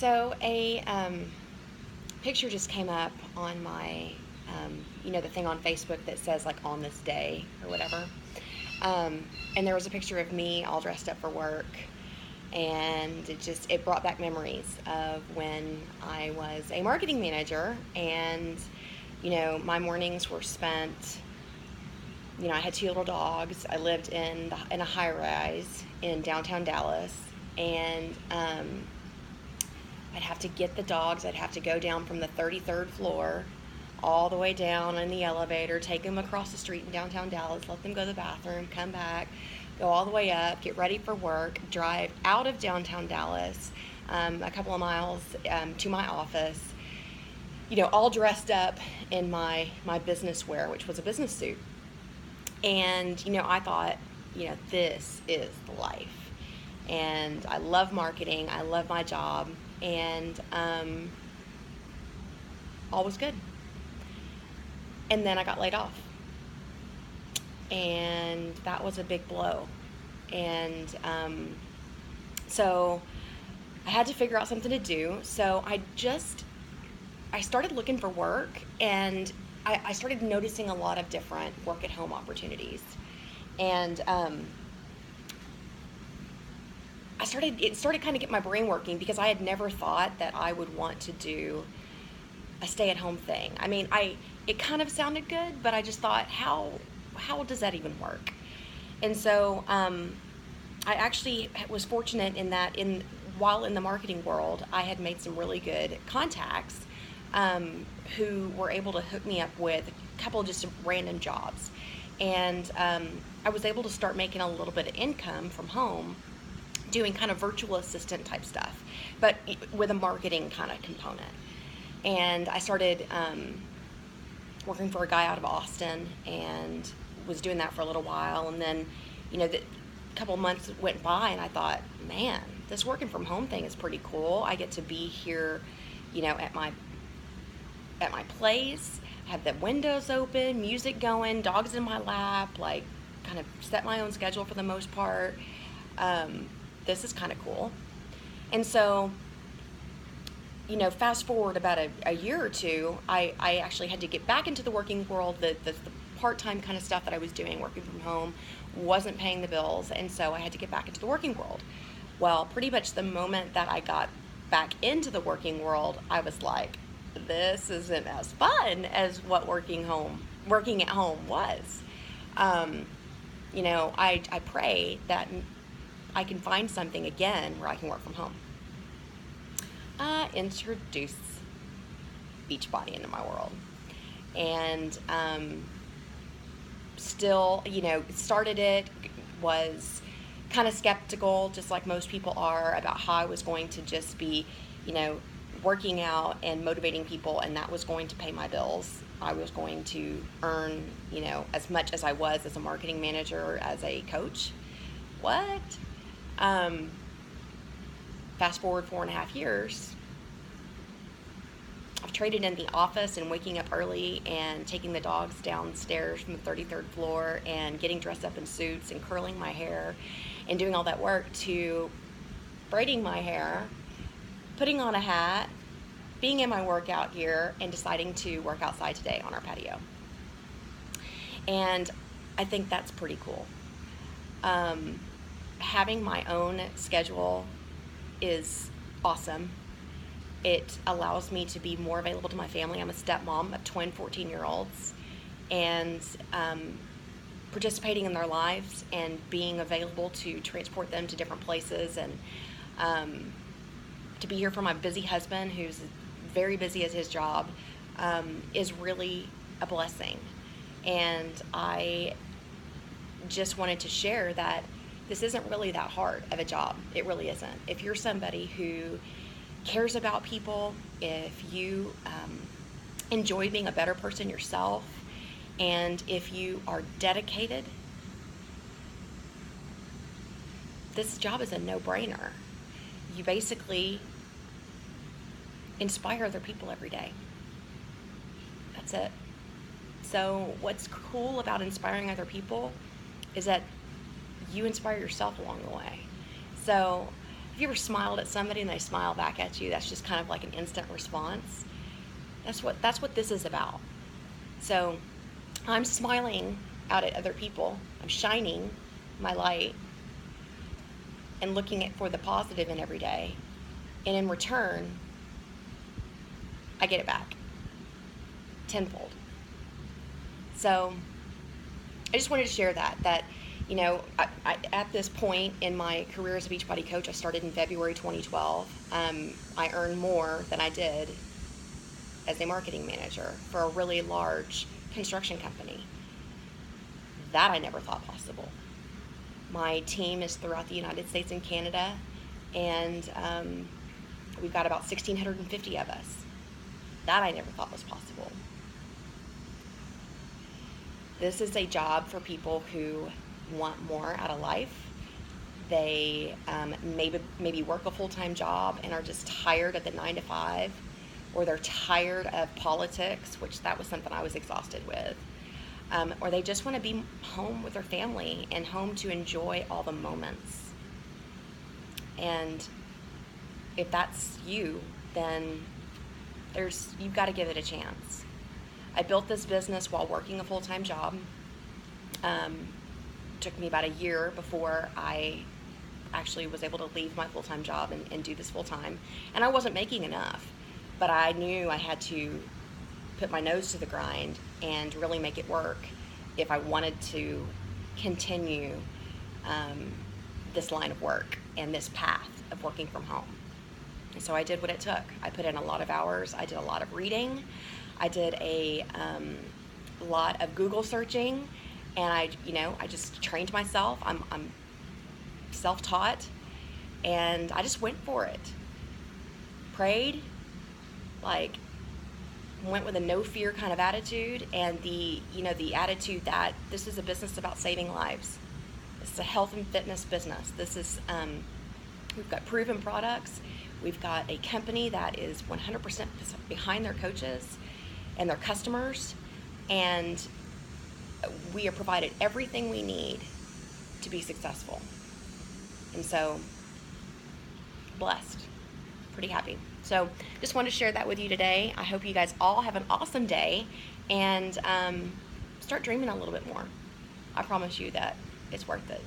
So a picture just came up on my, the thing on Facebook that says like on this day or whatever. And there was a picture of me all dressed up for work, and it brought back memories of when I was a marketing manager, and my mornings were spent. I had two little dogs. I lived in a high rise in downtown Dallas, and I'd have to get the dogs. I'd have to go down from the 33rd floor all the way down in the elevator, take them across the street in downtown Dallas, let them go to the bathroom, come back, go all the way up, get ready for work, drive out of downtown Dallas, a couple of miles to my office, all dressed up in my business wear, which was a business suit. And, I thought, this is the life. And I love marketing. I love my job. And all was good. And then I got laid off. And that was a big blow. And so I had to figure out something to do. So I started looking for work, and I started noticing a lot of different work-at-home opportunities. And it started kind of get my brain working, because I had never thought that I would want to do a stay-at-home thing. I mean, it kind of sounded good, but I just thought, how does that even work? And so I actually was fortunate in that while in the marketing world, I had made some really good contacts who were able to hook me up with a couple of just random jobs. And I was able to start making a little bit of income from home, doing kind of virtual assistant type stuff, but with a marketing kind of component. And I started working for a guy out of Austin, and was doing that for a little while. And then, a couple months went by, and I thought, man, this working from home thing is pretty cool. I get to be here, at my place, have the windows open, music going, dogs in my lap, like kind of set my own schedule for the most part. This is kind of cool. And so, fast forward about a year or two, I actually had to get back into the working world. The part-time kind of stuff that I was doing, working from home, wasn't paying the bills, and so I had to get back into the working world. Well, pretty much the moment that I got back into the working world, I was like, this isn't as fun as what working at home was. I pray that I can find something again where I can work from home. Introduce Beachbody into my world. And still, started it, was kind of skeptical, just like most people are, about how I was going to just be, working out and motivating people, and that was going to pay my bills. I was going to earn, as much as I was as a marketing manager, as a coach. What? Fast forward 4.5 years, I've traded in the office and waking up early and taking the dogs downstairs from the 33rd floor and getting dressed up in suits and curling my hair and doing all that work, to braiding my hair, putting on a hat, being in my workout gear, and deciding to work outside today on our patio. And I think that's pretty cool. Having my own schedule is awesome. It allows me to be more available to my family. I'm a stepmom of twin 14-year-olds, and participating in their lives and being available to transport them to different places, and to be here for my busy husband, who's very busy at his job, is really a blessing. And I just wanted to share that this isn't really that hard of a job. It really isn't. If you're somebody who cares about people, if you enjoy being a better person yourself, and if you are dedicated, this job is a no-brainer. You basically inspire other people every day. That's it. So what's cool about inspiring other people is that you inspire yourself along the way. So Have you ever smiled at somebody and they smile back at you? That's just kind of like an instant response. That's what this is about. So I'm smiling out at other people. I'm shining my light and looking for the positive in every day. And in return, I get it back tenfold. So I just wanted to share that you know, I at this point in my career as a Beachbody coach, I started in February 2012. I earned more than I did as a marketing manager for a really large construction company. That I never thought possible. My team is throughout the United States and Canada, and we've got about 1,650 of us. That I never thought was possible. This is a job for people who want more out of life. They maybe work a full-time job and are just tired of the 9 to 5, or they're tired of politics, which that was something I was exhausted with, or they just want to be home with their family and home to enjoy all the moments. And if that's you, then you've got to give it a chance. I built this business while working a full-time job. Took me about a year before I actually was able to leave my full-time job and do this full-time. And I wasn't making enough, but I knew I had to put my nose to the grind and really make it work if I wanted to continue this line of work and this path of working from home. And so I did what it took. I put in a lot of hours. I did a lot of reading. I did a lot of Google searching, and I just trained myself. I'm self-taught, and I just went for it. Prayed, went with a no fear kind of attitude, and the attitude that this is a business about saving lives. This is a health and fitness business. This is we've got proven products. We've got a company that is 100% behind their coaches and their customers, and we are provided everything we need to be successful. And so, blessed, pretty happy. So just wanted to share that with you today. I hope you guys all have an awesome day, and start dreaming a little bit more. I promise you that it's worth it.